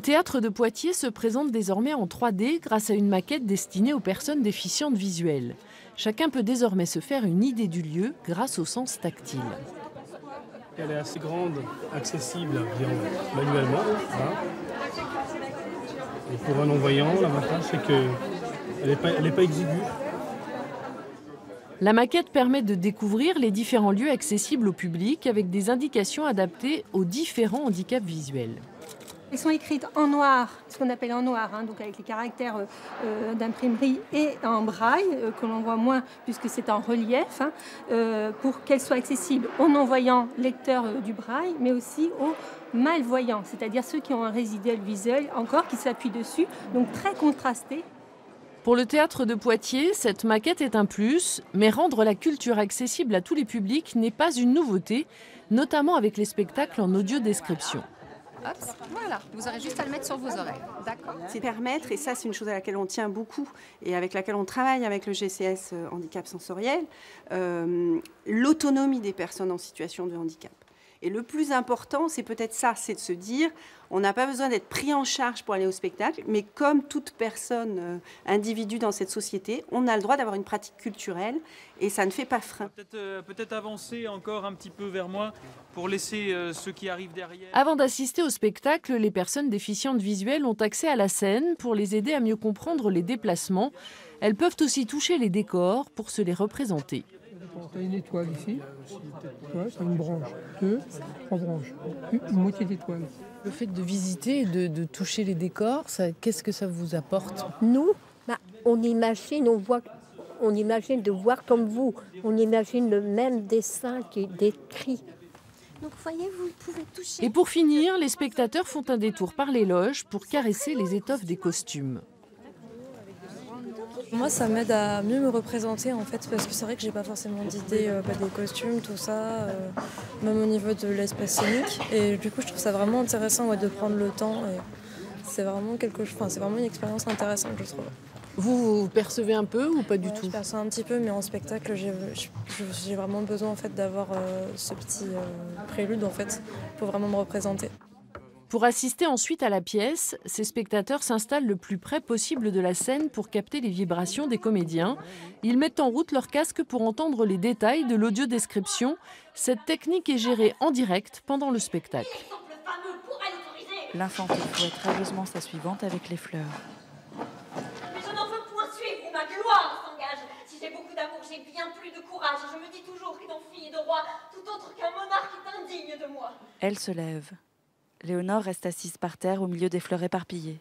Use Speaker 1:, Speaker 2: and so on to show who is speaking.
Speaker 1: Le théâtre de Poitiers se présente désormais en 3D grâce à une maquette destinée aux personnes déficientes visuelles. Chacun peut désormais se faire une idée du lieu grâce au sens tactile.
Speaker 2: Elle est assez grande, accessible manuellement. Voilà. Et pour un non-voyant, l'avantage c'est qu'elle n'est pas exiguë.
Speaker 1: La maquette permet de découvrir les différents lieux accessibles au public avec des indications adaptées aux différents handicaps visuels.
Speaker 3: Elles sont écrites en noir, ce qu'on appelle en noir, donc avec les caractères d'imprimerie et en braille, que l'on voit moins puisque c'est en relief, pour qu'elles soient accessibles aux non-voyants lecteurs du braille, mais aussi aux malvoyants, c'est-à-dire ceux qui ont un résiduel visuel encore qui s'appuie dessus, donc très contrasté.
Speaker 1: Pour le théâtre de Poitiers, cette maquette est un plus, mais rendre la culture accessible à tous les publics n'est pas une nouveauté, notamment avec les spectacles en audio-description.
Speaker 4: Hop, voilà, vous aurez juste à le mettre sur vos oreilles, d'accord ?
Speaker 5: C'est permettre, et ça c'est une chose à laquelle on tient beaucoup et avec laquelle on travaille avec le GCS handicap sensoriel, l'autonomie des personnes en situation de handicap. Et le plus important, c'est peut-être ça, c'est de se dire, on n'a pas besoin d'être pris en charge pour aller au spectacle, mais comme toute personne, individu dans cette société, on a le droit d'avoir une pratique culturelle et ça ne fait pas frein.
Speaker 6: Peut-être avancer encore un petit peu vers moi pour laisser ceux qui arrivent derrière.
Speaker 1: Avant d'assister au spectacle, les personnes déficientes visuelles ont accès à la scène pour les aider à mieux comprendre les déplacements. Elles peuvent aussi toucher les décors pour se les représenter.
Speaker 7: Tu as une étoile ici, tu as une branche, 2, 3 branches, une moitié d'étoile.
Speaker 1: Le fait de visiter et de toucher les décors, qu'est-ce que ça vous apporte ?
Speaker 8: Nous, on imagine de voir comme vous. On imagine le même dessin qui est décrit.
Speaker 9: Donc voyez, vous pouvez toucher.
Speaker 1: Et pour finir, les spectateurs font un détour par les loges pour caresser les étoffes des costumes.
Speaker 10: Moi, ça m'aide à mieux me représenter en fait, parce que c'est vrai que j'ai pas forcément d'idée des costumes, tout ça, même au niveau de l'espace scénique. Et du coup, je trouve ça vraiment intéressant de prendre le temps. Et c'est vraiment c'est vraiment une expérience intéressante, je trouve.
Speaker 1: Vous percevez un peu ou pas du tout ?
Speaker 10: Je perçois un petit peu, mais en spectacle, j'ai vraiment besoin en fait d'avoir ce petit prélude en fait pour vraiment me représenter.
Speaker 1: Pour assister ensuite à la pièce, ces spectateurs s'installent le plus près possible de la scène pour capter les vibrations des comédiens. Ils mettent en route leur casque pour entendre les détails de l'audio-description. Cette technique est gérée en direct pendant le spectacle.
Speaker 11: L'infante fouette rageusement sa suivante avec les fleurs.
Speaker 9: Mais je n'en veux point suivre où ma gloire s'engage. Si j'ai beaucoup d'amour, j'ai bien plus de courage. Je me dis toujours qu'étant fille de roi, tout autre qu'un monarque est indigne de moi.
Speaker 11: Elle se lève. Léonore reste assise par terre au milieu des fleurs éparpillées.